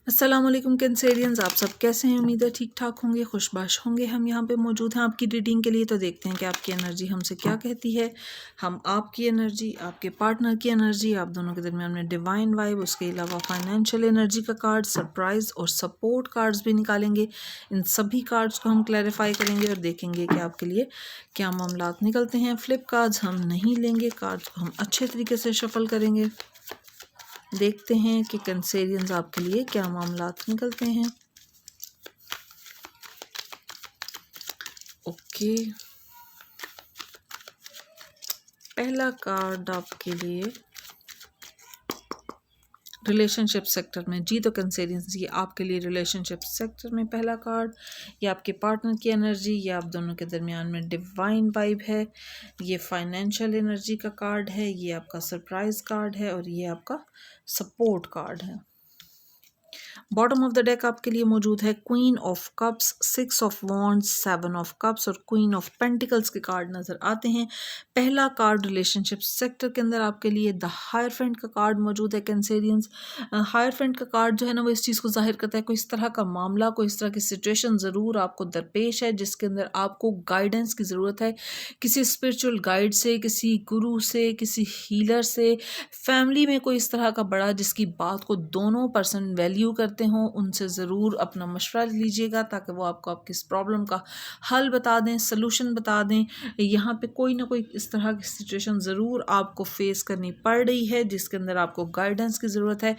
अस्सलामुअलैकुम कैंसेरियंस, आप सब कैसे हैं? उम्मीद है ठीक ठाक होंगे, खुशबाश होंगे। हम यहाँ पे मौजूद हैं आपकी रीडिंग के लिए। तो देखते हैं कि आपकी एनर्जी हमसे क्या कहती है। हम आपकी एनर्जी, आपके पार्टनर की एनर्जी, आप दोनों के दरमियान में डिवाइन वाइब, उसके अलावा फाइनेंशियल एनर्जी का कार्ड, सरप्राइज और सपोर्ट कार्ड्स भी निकालेंगे। इन सभी कार्ड्स को हम क्लैरिफाई करेंगे और देखेंगे कि आपके लिए क्या मामलात निकलते हैं। फ्लिप कार्ड्स हम नहीं लेंगे, कार्ड्स को हम अच्छे तरीके से शफल करेंगे। देखते हैं कि कैंसेरियंस आपके लिए क्या मामलात निकलते हैं। ओके, पहला कार्ड आपके लिए रिलेशनशिप सेक्टर में। जी तो कैंसेरियंस, ये आपके लिए रिलेशनशिप सेक्टर में पहला कार्ड। ये आपके पार्टनर की एनर्जी, ये आप दोनों के दरमियान में डिवाइन वाइब है। ये फाइनेंशियल एनर्जी का कार्ड है, ये आपका सरप्राइज कार्ड है और ये आपका सपोर्ट कार्ड है। बॉटम ऑफ द डेक आपके लिए मौजूद है queen of cups, 6 of wands, 7 of cups और क्वीन ऑफ पेंटिकल्स के कार्ड नजर आते हैं। पहला कार्ड रिलेशनशिप सेक्टर के अंदर आपके लिए द हायरफेंट का कार्ड मौजूद है। कैंसेरियंस, हायरफेंट का कार्ड जो है ना वो इस चीज़ को जाहिर करता है कोई इस तरह का मामला, कोई इस तरह की सिचुएशन ज़रूर आपको दरपेश है जिसके अंदर आपको गाइडेंस की ज़रूरत है। किसी स्पिरिचुअल गाइड से, किसी गुरु से, किसी हीलर से, फैमिली में कोई इस तरह का बड़ा जिसकी बात को दोनों पर्सन वैल्यू करते हों, उनसे ज़रूर अपना मशवरा लीजिएगा ताकि वो आपको आपकी इस प्रॉब्लम का हल बता दें, सलूशन बता दें। यहाँ पे कोई ना कोई इस तरह की सिचुएशन ज़रूर आपको फेस करनी पड़ रही है जिसके अंदर आपको गाइडेंस की ज़रूरत है,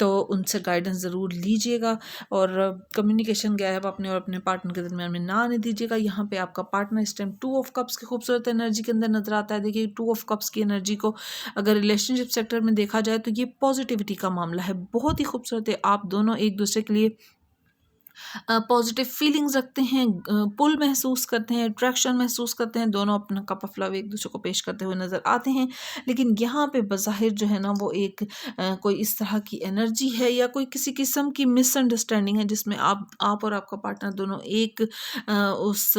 तो उनसे गाइडेंस ज़रूर लीजिएगा। और कम्युनिकेशन गैप अपने और अपने पार्टनर के दरमियान में ना आने दीजिएगा। यहाँ पे आपका पार्टनर इस टाइम 2 ऑफ कप्स की खूबसूरत एनर्जी के अंदर नजर आता है। देखिए 2 ऑफ कप्स की एनर्जी को अगर रिलेशनशिप सेक्टर में देखा जाए तो ये पॉजिटिविटी का मामला है, बहुत ही खूबसूरत है। आप दोनों एक दूसरे के लिए पॉजिटिव फीलिंग्स रखते हैं, पुल महसूस करते हैं, अट्रैक्शन महसूस करते हैं, दोनों अपना कप ऑफ लव एक दूसरे को पेश करते हुए नज़र आते हैं। लेकिन यहाँ पे बज़ाहिर जो है ना वो एक कोई इस तरह की एनर्जी है या कोई किसी किस्म की मिसअंडरस्टैंडिंग है जिसमें आप और आपका पार्टनर दोनों एक उस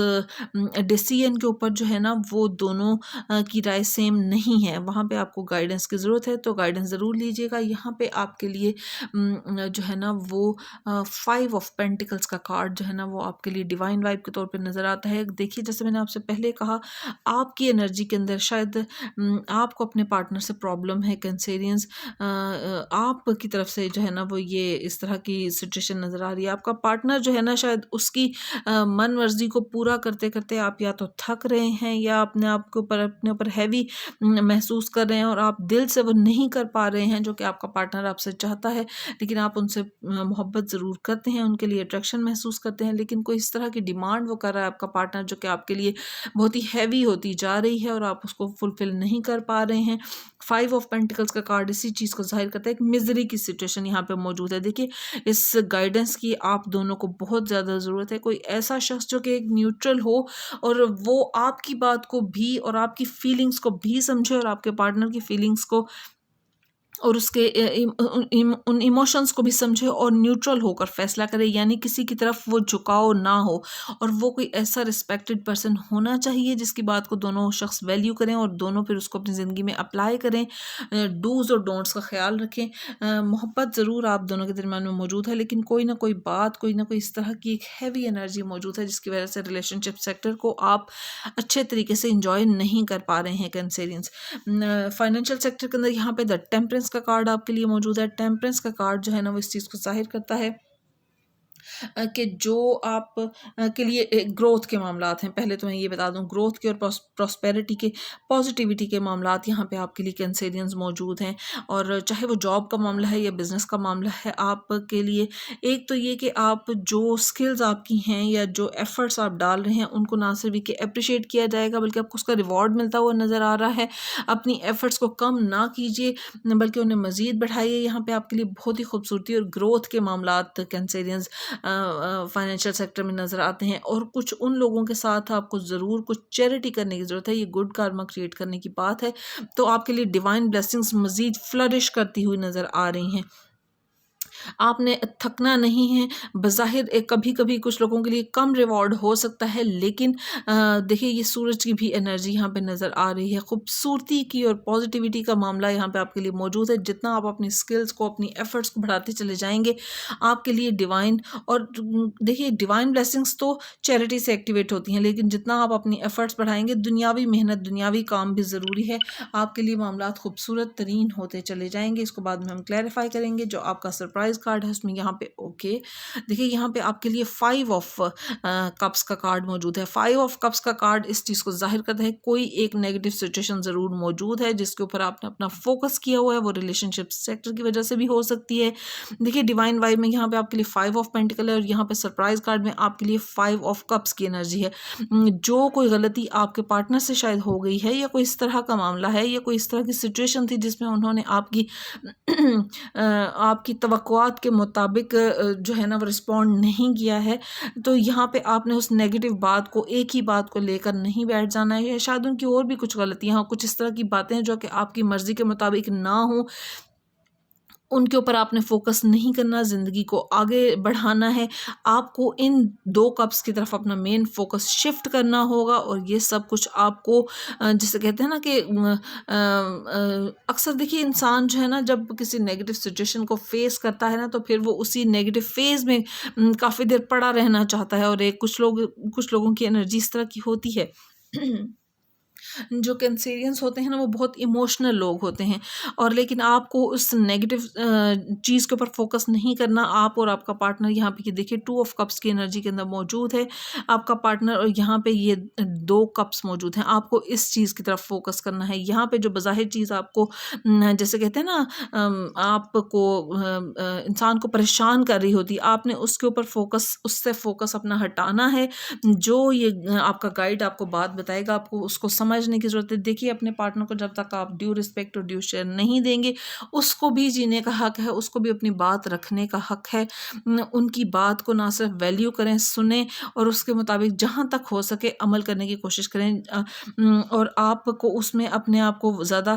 डिसीजन के ऊपर जो है ना वो दोनों की राय सेम नहीं है। वहाँ पे आपको गाइडेंस की ज़रूरत है, तो गाइडेंस ज़रूर लीजिएगा। यहाँ पे आपके लिए जो है ना वो 5 ऑफ पेंटिकल्स का कार्ड जो है ना वो आपके लिए डिवाइन वाइब के तौर पे नज़र आता है। देखिए जैसे मैंने आपसे पहले कहा, आपकी एनर्जी के अंदर शायद आपको अपने पार्टनर से प्रॉब्लम है। कैंसेरियंस, आपकी तरफ से जो है ना वो ये इस तरह की सिचुएशन नज़र आ रही है। आपका पार्टनर जो है ना शायद उसकी मन मर्जी को पूरा करते करते आप या तो थक रहे हैं या अपने ऊपर हैवी महसूस कर रहे हैं और आप दिल से वो नहीं कर पा रहे हैं जो कि आपका पार्टनर आपसे चाहता है। लेकिन आप उनसे मोहब्बत ज़रूर करते हैं, उनके लिए अट्रैक्शन महसूस करते हैं, लेकिन कोई इस तरह की डिमांड वो कर रहा है आपका पार्टनर जो कि आपके लिए बहुत ही हैवी होती जा रही है और आप उसको फुलफिल नहीं कर पा रहे हैं। 5 ऑफ पेंटिकल्स का कार्ड इसी चीज़ को जाहिर करता है, एक मिजरी की सिचुएशन यहाँ पे मौजूद है। देखिए इस गाइडेंस की आप दोनों को बहुत ज़्यादा ज़रूरत है। कोई ऐसा शख्स जो कि एक न्यूट्रल हो और वो आपकी बात को भी और आपकी फीलिंग्स को भी समझे और आपके पार्टनर की फीलिंग्स को और उसके उन इमोशंस को भी समझे और न्यूट्रल होकर फैसला करे, यानी किसी की तरफ वो झुकाव ना हो। और वो कोई ऐसा रिस्पेक्टेड पर्सन होना चाहिए जिसकी बात को दोनों शख्स वैल्यू करें और दोनों फिर उसको अपनी ज़िंदगी में अप्लाई करें। डूज़ और डोंट्स का ख्याल रखें। मोहब्बत ज़रूर आप दोनों के दरमियान में मौजूद है, लेकिन कोई ना कोई बात, कोई ना कोई इस तरह की एक हैवी एनर्जी मौजूद है जिसकी वजह से रिलेशनशिप सेक्टर को आप अच्छे तरीके से इंजॉय नहीं कर पा रहे हैं। कैंसेरियंस, फाइनेंशियल सेक्टर के अंदर यहाँ पे द टेम्परेंस का कार्ड आपके लिए मौजूद है। टेम्परेंस का कार्ड जो है ना वो इस चीज़ को जाहिर करता है कि जो आप के लिए ग्रोथ के मामलात हैं। पहले तो मैं ये बता दूं, ग्रोथ के और प्रॉस्पेरिटी के, पॉजिटिविटी के मामलात यहाँ पे आपके लिए कैंसेरियंस मौजूद हैं। और चाहे वो जॉब का मामला है या बिज़नेस का मामला है, आपके लिए एक तो ये कि आप जो स्किल्स आपकी हैं या जो एफ़र्ट्स आप डाल रहे हैं उनको ना सिर्फ कि अप्रिशिएट किया जाएगा बल्कि आपको उसका रिवॉर्ड मिलता हुआ नज़र आ रहा है। अपनी एफ़र्ट्स को कम ना कीजिए बल्कि उन्हें मज़ीद बढ़ाइए। यहाँ पे आपके लिए बहुत ही खूबसूरती और ग्रोथ के मामलात कैंसेरियंस फाइनेंशियल सेक्टर में नज़र आते हैं। और कुछ उन लोगों के साथ आपको ज़रूर कुछ चैरिटी करने की ज़रूरत है, ये गुड कार्मा क्रिएट करने की बात है। तो आपके लिए डिवाइन ब्लेसिंग्स मज़ीद फ्लरिश करती हुई नज़र आ रही हैं। आपने थकना नहीं है। बज़ाहिर कभी कभी कुछ लोगों के लिए कम रिवॉर्ड हो सकता है, लेकिन देखिए ये सूरज की भी एनर्जी यहाँ पे नज़र आ रही है। खूबसूरती की और पॉजिटिविटी का मामला यहाँ पे आपके लिए मौजूद है। जितना आप अपनी स्किल्स को, अपनी एफर्ट्स को बढ़ाते चले जाएंगे, आपके लिए डिवाइन, और देखिए डिवाइन ब्लेसिंग्स तो चैरिटी से एक्टिवेट होती हैं, लेकिन जितना आप अपनी एफर्ट्स बढ़ाएंगे, दुनियावी मेहनत, दुनियावी काम भी ज़रूरी है, आपके लिए मामला खूबसूरत तरीन होते चले जाएंगे। इसको बाद में हम क्लैरिफाई करेंगे। जो आपका सरप्राइज कार्ड है उसमें यहाँ पे ओके देखिए यहाँ पे आपके लिए 5 ऑफ कप्स का कार्ड मौजूद है। 5 ऑफ कप्स का कार्ड इस चीज़ को जाहिर करता है कोई एक नेगेटिव सिचुएशन ज़रूर मौजूद है जिसके ऊपर आपने अपना फोकस किया हुआ है, वो रिलेशनशिप सेक्टर की वजह से भी हो सकती है। देखिए डिवाइन वाइब में यहाँ पे आपके लिए 5 ऑफ पेंटिकल है, और यहाँ पे सरप्राइज कार्ड में आपके लिए 5 ऑफ कप्स की एनर्जी है। जो कोई गलती आपके पार्टनर से शायद हो गई है, या कोई इस तरह का मामला है, या कोई इस तरह की सिचुएशन थी जिसमें उन्होंने आपकी आपकी तवक्कुआत के मुताबिक जो है ना वो रिस्पॉन्ड नहीं किया है, तो यहाँ पे आपने उस नेगेटिव बात को, एक ही बात को लेकर नहीं बैठ जाना है। शायद उनकी और भी कुछ गलतियाँ हो, कुछ इस तरह की बातें हैं जो कि आपकी मर्ज़ी के मुताबिक ना हो, उनके ऊपर आपने फोकस नहीं करना, ज़िंदगी को आगे बढ़ाना है। आपको इन 2 कप्स की तरफ अपना मेन फोकस शिफ्ट करना होगा, और ये सब कुछ आपको जिसे कहते हैं ना कि अक्सर देखिए इंसान जो है ना, जब किसी नेगेटिव सिचुएशन को फेस करता है ना, तो फिर वो उसी नेगेटिव फेज़ में काफ़ी देर पड़ा रहना चाहता है, और कुछ लोगों की एनर्जी इस तरह की होती है। जो कैंसेरियंस होते हैं ना, वो बहुत इमोशनल लोग होते हैं, और लेकिन आपको उस नेगेटिव चीज़ के ऊपर फोकस नहीं करना। आप और आपका पार्टनर यहाँ पे देखिए 2 ऑफ कप्स की एनर्जी के अंदर मौजूद है आपका पार्टनर, और यहाँ पे ये 2 कप्स मौजूद हैं। आपको इस चीज़ की तरफ फोकस करना है। यहाँ पे जो बज़ाहिर चीज़ आपको जैसे कहते हैं ना आपको इंसान को परेशान कर रही होती, आपने उसके ऊपर उससे फोकस अपना हटाना है। जो ये आपका गाइड आपको बात बताएगा, आपको उसको समझने की ज़रूरत है। देखिए अपने पार्टनर को जब तक आप ड्यू रिस्पेक्ट और ड्यू शेयर नहीं देंगे, उसको भी जीने का हक है, उसको भी अपनी बात रखने का हक है। उनकी बात को ना सिर्फ वैल्यू करें, सुने, और उसके मुताबिक जहाँ तक हो सके अमल करने की कोशिश करें। और आपको उसमें अपने आप को ज़्यादा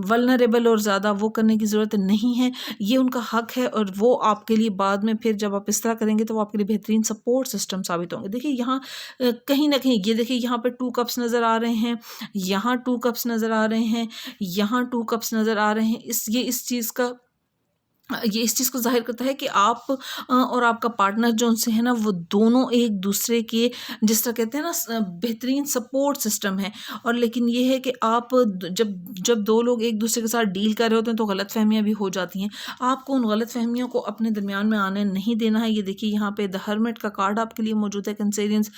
वल्नरेबल और ज़्यादा वो करने की ज़रूरत नहीं है। ये उनका हक है, और वो आपके लिए बाद में फिर जब आप इस तरह करेंगे तो वो आपके लिए बेहतरीन सपोर्ट सिस्टम साबित होंगे। देखिए यहाँ कहीं ना कहीं ये देखिए यहाँ पे 2 कप्स नज़र आ रहे हैं, यहाँ 2 कप्स नज़र आ रहे हैं, यहाँ 2 कप्स नज़र आ रहे हैं। ये इस चीज़ को ज़ाहिर करता है कि आप और आपका पार्टनर जो उनसे है ना, वो दोनों एक दूसरे के जिस तरह कहते हैं ना बेहतरीन सपोर्ट सिस्टम है। और लेकिन ये है कि आप जब जब 2 लोग एक दूसरे के साथ डील कर रहे होते हैं तो गलतफहमियां भी हो जाती हैं। आपको उन गलतफहमियों को अपने दरमियान में आने नहीं देना है। ये देखिए यहाँ पे द हर्मिट का कार्ड आपके लिए मौजूद है। कैंसेरियंस,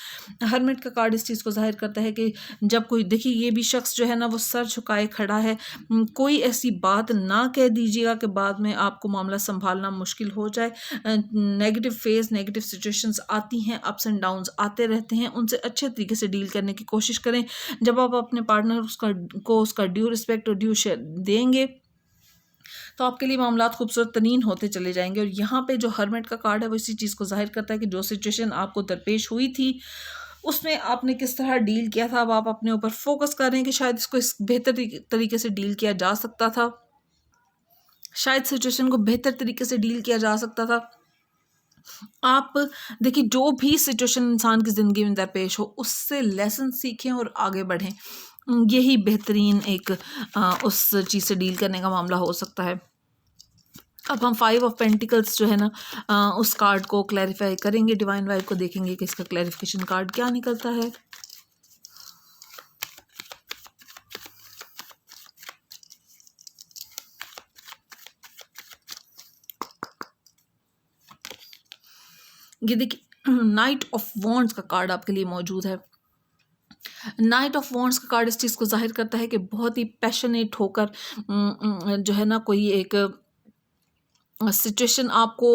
हर्मिट का कार्ड इस चीज़ को ज़ाहिर करता है कि जब कोई, देखिए ये भी शख्स जो है ना वो सर झुकाए खड़ा है। कोई ऐसी बात ना कह दीजिएगा कि बाद में आपको मामला संभालना मुश्किल हो जाए। नेगेटिव फेज, नेगेटिव सिचुएशंस आती हैं, अप्स एंड डाउन्स आते रहते हैं, उनसे अच्छे तरीके से डील करने की कोशिश करें। जब आप अपने पार्टनर उसका ड्यू रिस्पेक्ट और ड्यू शेयर देंगे तो आपके लिए मामला खूबसूरत तरीन होते चले जाएंगे। और यहाँ पे जो हर्मिट का कार्ड है वो इसी चीज़ को जाहिर करता है कि जो सिचुएशन आपको दरपेश हुई थी उसमें आपने किस तरह डील किया था। अब आप अपने ऊपर फोकस कर रहे हैं कि शायद इसको इस बेहतर तरीके से डील किया जा सकता था, शायद सिचुएशन को बेहतर तरीके से डील किया जा सकता था। आप देखिए जो भी सिचुएशन इंसान की ज़िंदगी में दरपेश हो उससे लेसन सीखें और आगे बढ़ें। यही बेहतरीन एक उस चीज़ से डील करने का मामला हो सकता है। अब हम 5 ऑफ पेंटिकल्स जो है ना उस कार्ड को क्लैरिफाई करेंगे, डिवाइन वाइब को देखेंगे कि इसका क्लैरिफिकेशन कार्ड क्या निकलता है। ये देखिए नाइट ऑफ वॉन्ड्स का कार्ड आपके लिए मौजूद है। नाइट ऑफ वॉन्ड्स का कार्ड इस चीज़ को जाहिर करता है कि बहुत ही पैशनेट होकर जो है ना कोई एक सिचुएशन आपको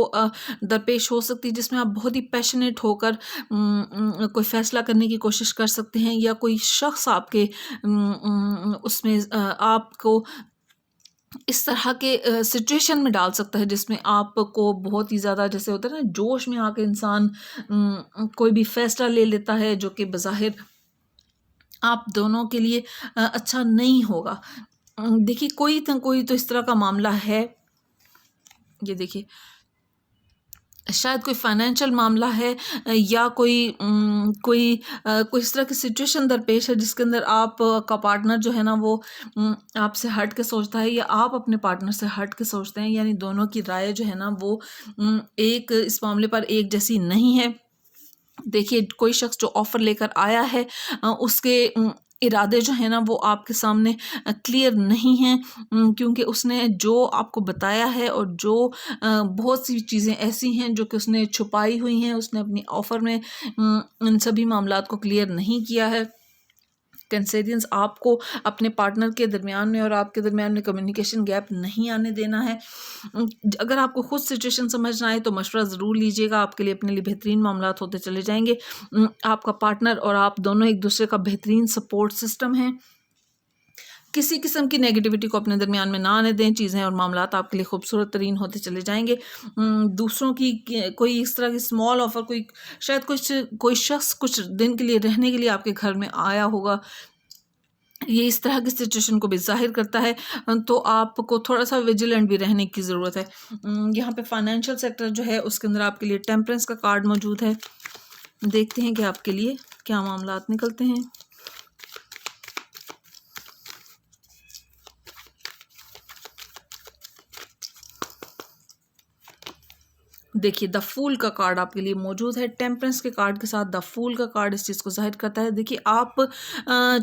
दरपेश हो सकती है जिसमें आप बहुत ही पैशनेट होकर कोई फ़ैसला करने की कोशिश कर सकते हैं, या कोई शख्स आपके उसमें आपको इस तरह के सिचुएशन में डाल सकता है जिसमें आपको बहुत ही ज़्यादा, जैसे होता है ना जोश में आके इंसान कोई भी फ़ैसला ले लेता है जो कि बज़ाहिर आप दोनों के लिए अच्छा नहीं होगा। देखिए कोई तो इस तरह का मामला है ये देखिए, शायद कोई फाइनेंशियल मामला है या कोई इस तरह की सिचुएशन दरपेश है जिसके अंदर आप का पार्टनर जो है ना वो आपसे हट के सोचता है या आप अपने पार्टनर से हट के सोचते हैं, यानी दोनों की राय जो है ना वो एक इस मामले पर एक जैसी नहीं है। देखिए, कोई शख्स जो ऑफ़र लेकर आया है उसके इरादे जो हैं ना वो आपके सामने क्लियर नहीं हैं, क्योंकि उसने जो आपको बताया है और जो बहुत सी चीज़ें ऐसी हैं जो कि उसने छुपाई हुई हैं, उसने अपनी ऑफ़र में इन सभी मामलात को क्लियर नहीं किया है। कैंसेरियंस, आपको अपने पार्टनर के दरमियान में और आपके दरमियान में कम्युनिकेशन गैप नहीं आने देना है। अगर आपको खुद सिचुएशन समझ ना आए तो मशवरा ज़रूर लीजिएगा, आपके लिए अपने लिए बेहतरीन मामलात होते चले जाएंगे। आपका पार्टनर और आप दोनों एक दूसरे का बेहतरीन सपोर्ट सिस्टम है। किसी किस्म की नेगेटिविटी को अपने दरमियान में ना आने दें, चीज़ें और मामलात आपके लिए खूबसूरत तरीन होते चले जाएंगे। दूसरों की कोई इस तरह की स्मॉल ऑफ़र, शायद कोई शख्स कुछ दिन के लिए रहने के लिए आपके घर में आया होगा, ये इस तरह की सिचुएशन को भी ज़ाहिर करता है, तो आपको थोड़ा-सा विजिलेंट भी रहने की ज़रूरत है। यहाँ पे फाइनेंशियल सेक्टर जो है उसके अंदर आपके लिए टेम्परेंस का कार्ड मौजूद है। देखते हैं कि आपके लिए क्या मामलात निकलते हैं। देखिए, द फूल का कार्ड आपके लिए मौजूद है। टेम्परेंस के कार्ड के साथ द फूल का कार्ड इस चीज़ को ज़ाहिर करता है। देखिए, आप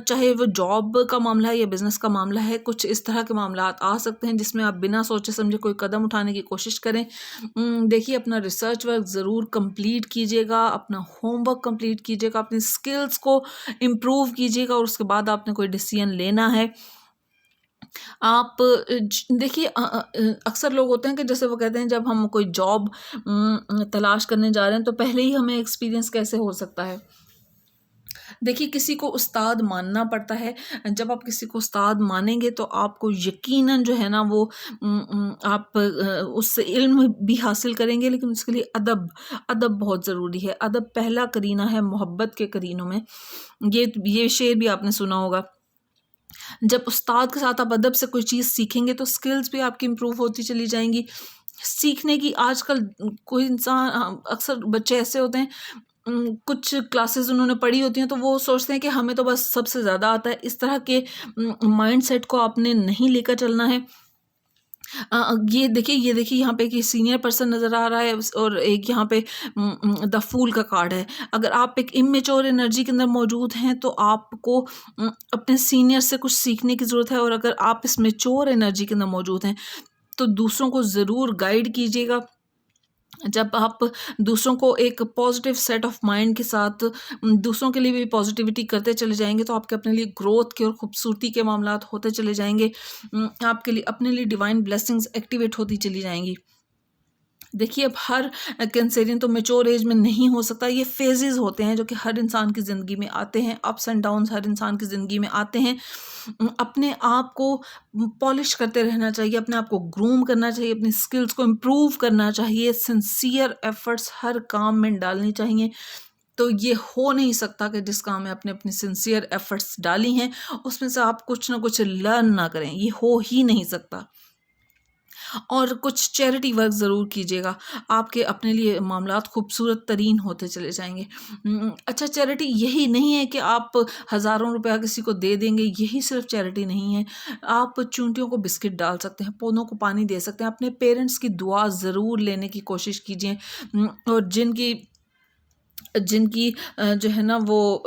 चाहे वो जॉब का मामला है या बिज़नेस का मामला है, कुछ इस तरह के मामलात आ सकते हैं जिसमें आप बिना सोचे समझे कोई कदम उठाने की कोशिश करें। देखिए, अपना रिसर्च वर्क ज़रूर कंप्लीट कीजिएगा, अपना होमवर्क कंप्लीट कीजिएगा, अपनी स्किल्स को इम्प्रूव कीजिएगा और उसके बाद आपने कोई डिसीजन लेना है। आप देखिए, अक्सर लोग होते हैं कि जैसे वो कहते हैं जब हम कोई जॉब तलाश करने जा रहे हैं तो पहले ही हमें एक्सपीरियंस कैसे हो सकता है। देखिए, किसी को उस्ताद मानना पड़ता है। जब आप किसी को उस्ताद मानेंगे तो आपको यकीनन जो है ना वो आप उससे इल्म भी हासिल करेंगे, लेकिन उसके लिए अदब अदब बहुत ज़रूरी है। अदब पहला करीना है मोहब्बत के करीनों में। ये शेर भी आपने सुना होगा। जब उस्ताद के साथ आप अदब से कोई चीज़ सीखेंगे तो स्किल्स भी आपकी इम्प्रूव होती चली जाएंगी। सीखने की आजकल कोई इंसान अक्सर बच्चे ऐसे होते हैं, कुछ क्लासेस उन्होंने पढ़ी होती हैं तो वो सोचते हैं कि हमें तो बस सबसे ज़्यादा आता है। इस तरह के माइंडसेट को आपने नहीं लेकर चलना है। ये देखिए यहाँ पे एक सीनियर पर्सन नज़र आ रहा है और एक यहाँ पे द फूल का कार्ड है। अगर आप एक इमेच्योर एनर्जी के अंदर मौजूद हैं तो आपको अपने सीनियर से कुछ सीखने की ज़रूरत है, और अगर आप इस मेच्योर एनर्जी के अंदर मौजूद हैं तो दूसरों को ज़रूर गाइड कीजिएगा। जब आप दूसरों को एक पॉजिटिव सेट ऑफ माइंड के साथ दूसरों के लिए भी पॉजिटिविटी करते चले जाएंगे तो आपके अपने लिए ग्रोथ के और खूबसूरती के मामलात होते चले जाएंगे। आपके लिए अपने लिए डिवाइन ब्लेसिंग्स एक्टिवेट होती चली जाएंगी। देखिए, अब हर कैंसेरियन तो मैच्योर एज में नहीं हो सकता। ये फेजेस होते हैं जो कि हर इंसान की ज़िंदगी में आते हैं। अप्स एंड डाउन्स हर इंसान की ज़िंदगी में आते हैं। अपने आप को पॉलिश करते रहना चाहिए, अपने आप को ग्रूम करना चाहिए, अपनी स्किल्स को इम्प्रूव करना चाहिए, सिंसियर एफर्ट्स हर काम में डालनी चाहिए। तो ये हो नहीं सकता कि जिस काम में आपने अपनी सिंसियर एफर्ट्स डाली हैं उसमें से आप कुछ ना कुछ लर्न ना करें, ये हो ही नहीं सकता। और कुछ चैरिटी वर्क ज़रूर कीजिएगा, आपके अपने लिए मामलात खूबसूरत तरीन होते चले जाएंगे। अच्छा, चैरिटी यही नहीं है कि आप हज़ारों रुपया किसी को दे देंगे, यही सिर्फ चैरिटी नहीं है। आप चूंटियों को बिस्किट डाल सकते हैं, पौधों को पानी दे सकते हैं, अपने पेरेंट्स की दुआ ज़रूर लेने की कोशिश कीजिए। और जिनकी जिनकी जो है ना वो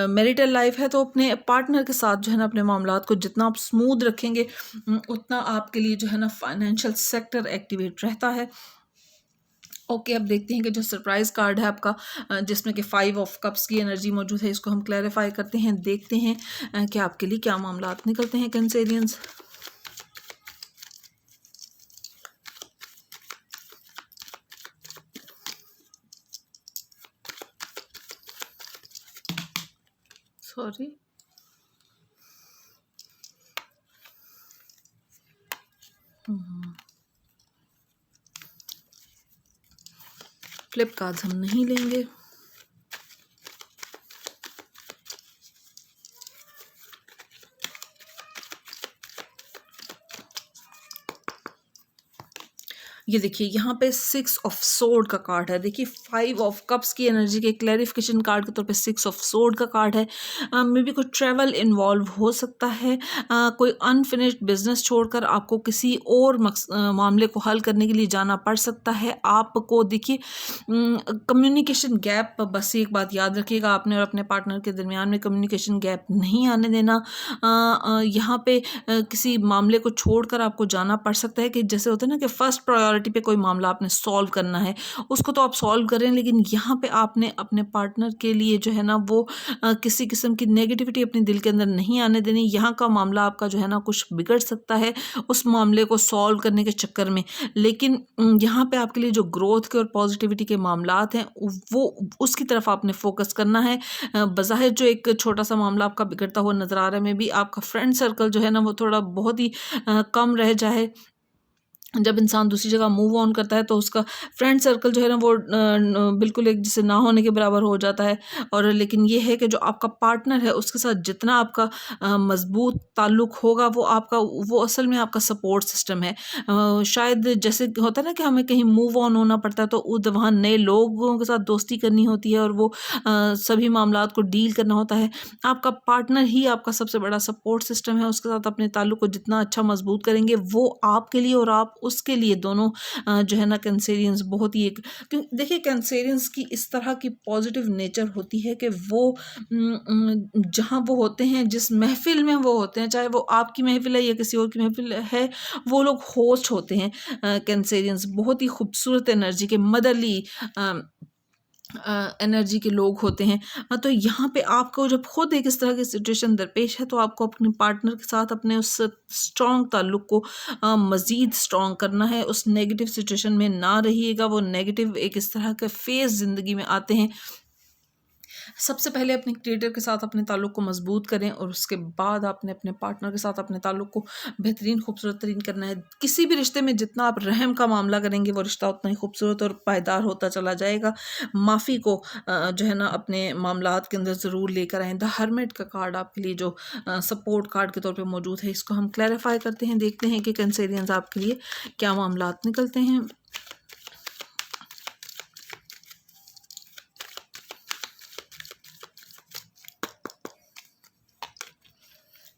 मैरिटल लाइफ है तो अपने पार्टनर के साथ जो है ना अपने मामलात को जितना आप स्मूथ रखेंगे उतना आपके लिए जो है ना फाइनेंशियल सेक्टर एक्टिवेट रहता है। ओके, अब देखते हैं कि जो सरप्राइज कार्ड है आपका जिसमें कि 5 ऑफ कप्स की एनर्जी मौजूद है, इसको हम क्लैरिफाई करते हैं, देखते हैं कि आपके लिए क्या मामलात निकलते हैं कैंसेरियंस। सॉरी, फ्लिप कार्ड्स हम नहीं लेंगे। ये देखिए यहाँ पे 6 ऑफ सोर्ड का कार्ड है। देखिए 5 ऑफ कप्स की एनर्जी के क्लैरिफिकेशन कार्ड के तौर पे 6 ऑफ सोर्ड का कार्ड है। मे बी कोई ट्रैवल इन्वॉल्व हो सकता है, कोई अनफिनिश्ड बिजनेस छोड़कर आपको किसी और मामले को हल करने के लिए जाना पड़ सकता है। आपको देखिए कम्युनिकेशन गैप, बस एक बात याद रखिएगा, आपने और अपने पार्टनर के दरमियान में कम्युनिकेशन गैप नहीं आने देना। यहाँ पे किसी मामले को छोड़कर आपको जाना पड़ सकता है कि जैसे होता है ना कि फर्स्ट प्रायोरिटी पे कोई मामला आपने सॉल्व करना है, उसको तो आप सॉल्व करें, लेकिन यहाँ पे आपने अपने पार्टनर के लिए जो है ना वो किसी किस्म की नेगेटिविटी अपने दिल के अंदर नहीं आने देनी। यहाँ का मामला आपका जो है ना कुछ बिगड़ सकता है उस मामले को सॉल्व करने के चक्कर में, लेकिन यहाँ पे आपके लिए जो ग्रोथ के और पॉजिटिविटी के मामलात हैं वो उसकी तरफ आपने फोकस करना है। बज़ाहिर जो एक छोटा सा मामला आपका बिगड़ता हुआ नज़र आ रहा है, में भी आपका फ्रेंड सर्कल जो है ना वो थोड़ा बहुत ही कम रह जाए। जब इंसान दूसरी जगह मूव ऑन करता है तो उसका फ्रेंड सर्कल जो है ना वो बिल्कुल एक जैसे ना होने के बराबर हो जाता है। और लेकिन ये है कि जो आपका पार्टनर है उसके साथ जितना आपका मजबूत ताल्लुक़ होगा वो असल में आपका सपोर्ट सिस्टम है। शायद जैसे होता है ना कि हमें कहीं मूव ऑन होना पड़ता है तो वहाँ नए लोगों के साथ दोस्ती करनी होती है और वो सभी मामलात को डील करना होता है। आपका पार्टनर ही आपका सबसे बड़ा सपोर्ट सिस्टम है। उसके साथ अपने ताल्लुक़ को जितना अच्छा मजबूत करेंगे वो आपके लिए और आप उसके लिए दोनों जो है ना कैंसेरियंस बहुत ही एक, क्योंकि देखिए कैंसेरियंस की इस तरह की पॉजिटिव नेचर होती है कि वो जहाँ वो होते हैं, जिस महफिल में वो होते हैं, चाहे वो आपकी महफिल है या किसी और की महफिल है, वो लोग होस्ट होते हैं। कैंसेरियंस बहुत ही खूबसूरत एनर्जी के मदरली एनर्जी के लोग होते हैं। तो यहाँ पे आपको जब खुद एक इस तरह की सिचुएशन दरपेश है तो आपको अपने पार्टनर के साथ अपने उस स्ट्रॉन्ग ताल्लुक़ को मज़ीद स्ट्रॉन्ग करना है। उस नेगेटिव सिचुएशन में ना रहिएगा। वो नेगेटिव एक इस तरह के फेज़ ज़िंदगी में आते हैं। सबसे पहले अपने क्रिएटर के साथ अपने ताल्लुक़ को मजबूत करें और उसके बाद आपने अपने पार्टनर के साथ अपने ताल्लुक़ को बेहतरीन खूबसूरत तरीन करना है। किसी भी रिश्ते में जितना आप रहम का मामला करेंगे वो रिश्ता उतना ही खूबसूरत और पायदार होता चला जाएगा। माफ़ी को जो है ना अपने मामलात के अंदर ज़रूर लेकर आएँ। द हर्मिट का कार्ड आपके लिए जो सपोर्ट कार्ड के तौर पर मौजूद है, इसको हम क्लैरिफाई करते हैं, देखते हैं कि कैंसेरियंस आपके लिए क्या मामलात निकलते हैं।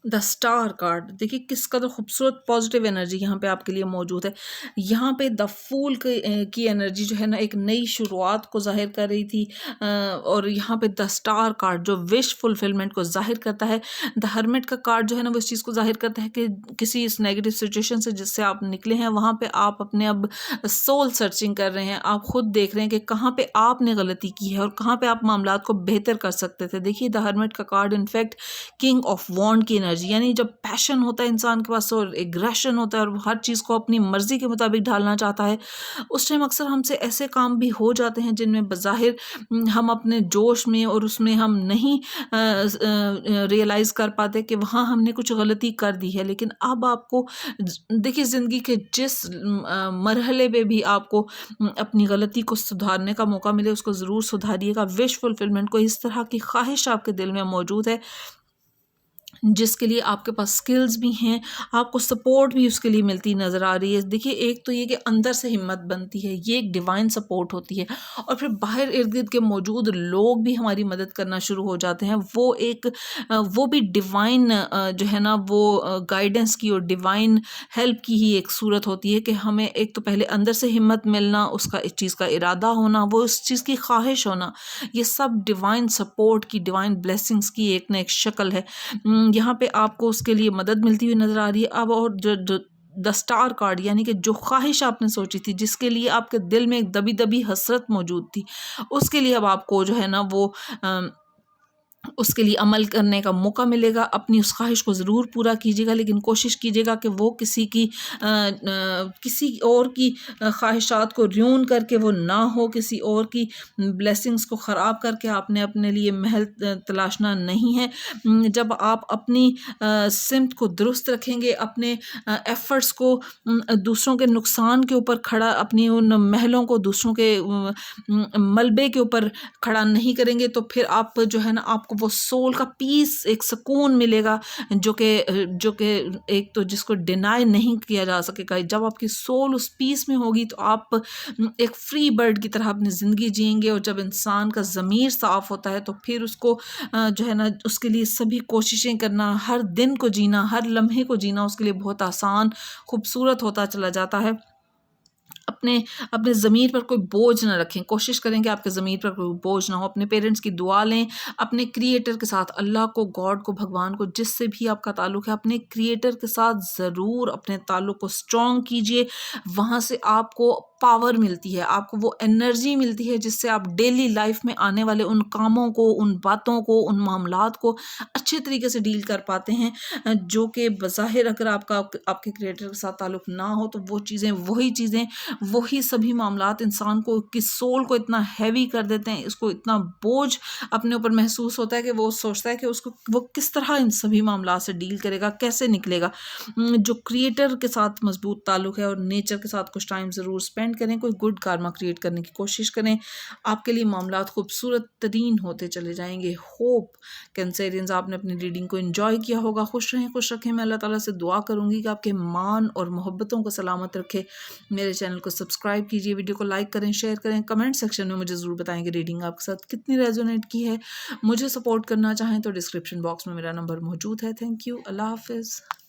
द स्टार कार्ड देखिए किस कदर खूबसूरत पॉजिटिव एनर्जी यहाँ पे आपके लिए मौजूद है। यहाँ पे द फूल की एनर्जी जो है ना एक नई शुरुआत को जाहिर कर रही थी, और यहाँ पे द स्टार कार्ड जो विश फुलफिलमेंट को जाहिर करता है। द हर्मिट का कार्ड जो है ना वो इस चीज़ को जाहिर करता है कि किसी इस नेगेटिव सिचुएशन से जिससे आप निकले हैं वहाँ पे आप अपने अब सोल सर्चिंग कर रहे हैं। आप खुद देख रहे हैं कि कहाँ पे आपने गलती की है और कहाँ पे आप मामलात को बेहतर कर सकते थे। देखिए द हर्मिट का कार्ड इनफैक्ट किंग ऑफ वॉन्ड की एनर्जी, यानी जब पैशन होता है इंसान के पास और एग्रेशन होता है और हर चीज़ को अपनी मर्जी के मुताबिक ढालना चाहता है, उस टाइम अक्सर हमसे ऐसे काम भी हो जाते हैं जिनमें बज़ाहिर हम अपने जोश में और उसमें हम नहीं रियलाइज़ कर पाते कि वहाँ हमने कुछ गलती कर दी है। लेकिन अब आपको देखिए ज़िंदगी के जिस मरहले में भी आपको अपनी गलती को सुधारने का मौका मिले उसको ज़रूर सुधारिएगा। विश फुलफिलमेंट को इस तरह की ख्वाहिश आपके दिल में मौजूद है जिसके लिए आपके पास स्किल्स भी हैं, आपको सपोर्ट भी उसके लिए मिलती नज़र आ रही है। देखिए एक तो ये कि अंदर से हिम्मत बनती है, ये एक डिवाइन सपोर्ट होती है, और फिर बाहर इर्द गिर्द के मौजूद लोग भी हमारी मदद करना शुरू हो जाते हैं। वो भी डिवाइन जो है ना वो गाइडेंस की और डिवाइन हेल्प की ही एक सूरत होती है कि हमें एक तो पहले अंदर से हिम्मत मिलना, उसका इस चीज़ का इरादा होना, वो उस चीज़ की ख्वाहिश होना, ये सब डिवाइन सपोर्ट की, डिवाइन ब्लेसिंग्स की एक न एक शक्ल है। यहाँ पे आपको उसके लिए मदद मिलती हुई नज़र आ रही है। अब और जो द स्टार कार्ड यानी कि जो ख्वाहिश आपने सोची थी, जिसके लिए आपके दिल में एक दबी दबी हसरत मौजूद थी, उसके लिए अब आपको जो है ना वो उसके लिए अमल करने का मौका मिलेगा। अपनी उस ख्वाहिश को ज़रूर पूरा कीजिएगा, लेकिन कोशिश कीजिएगा कि वो किसी और की ख्वाहिशात को र्यून करके वो ना हो, किसी और की ब्लेसिंग्स को ख़राब करके आपने अपने लिए महल तलाशना नहीं है। जब आप अपनी सिमत को दुरुस्त रखेंगे, अपने एफ़र्ट्स को दूसरों के नुकसान के ऊपर खड़ा, अपनी उन महलों को दूसरों के मलबे के ऊपर खड़ा नहीं करेंगे, तो फिर आप जो है ना आपको आपको वो सोल का पीस, एक सुकून मिलेगा जो कि एक तो जिसको डिनाई नहीं किया जा सकेगा। जब आपकी सोल उस पीस में होगी तो आप एक फ्री बर्ड की तरह अपनी ज़िंदगी जिएंगे। और जब इंसान का ज़मीर साफ़ होता है तो फिर उसको जो है ना, उसके लिए सभी कोशिशें करना, हर दिन को जीना, हर लम्हे को जीना उसके लिए बहुत आसान, खूबसूरत होता चला जाता है। अपने अपने ज़मीर पर कोई बोझ ना रखें, कोशिश करें कि आपके ज़मीर पर कोई बोझ ना हो। अपने पेरेंट्स की दुआ लें, अपने क्रिएटर के साथ, अल्लाह को, गॉड को, भगवान को, जिससे भी आपका ताल्लुक़ है, अपने क्रिएटर के साथ ज़रूर अपने ताल्लुक़ को स्ट्रॉन्ग कीजिए। वहाँ से आपको पावर मिलती है, आपको वो एनर्जी मिलती है जिससे आप डेली लाइफ में आने वाले उन कामों को, उन बातों को, उन मामलात को अच्छे तरीके से डील कर पाते हैं। जो कि बज़ाहिर अगर आपके क्रिएटर के साथ ताल्लुक़ ना हो तो वो चीज़ें, वही सभी मामलात इंसान को की सोल को इतना हैवी कर देते हैं, इसको इतना बोझ अपने ऊपर महसूस होता है कि वो सोचता है कि उसको वो किस तरह इन सभी मामलात से डील करेगा, कैसे निकलेगा। जो क्रिएटर के साथ मजबूत ताल्लुक़ है और नेचर के साथ कुछ टाइम ज़रूर स्पेंड करें, कोई गुड कार्मा क्रिएट करने की कोशिश करें, आपके लिए मामलात खूबसूरत तरीन होते चले जाएंगे। होप कैंसेरियंस आपने अपनी रीडिंग को एंजॉय किया होगा। खुश रहें, खुश रखें। मैं अल्लाह ताला से दुआ करूँगी कि आपके मान और मोहब्बतों को सलामत रखे। मेरे चैनल को सब्सक्राइब कीजिए, वीडियो को लाइक करें, शेयर करें, कमेंट सेक्शन में मुझे ज़रूर बताएं कि रीडिंग आपके साथ कितनी रेजोनेट की है। मुझे सपोर्ट करना चाहें तो डिस्क्रिप्शन बॉक्स में मेरा नंबर मौजूद है। Thank you. अल्लाह हाफिज़।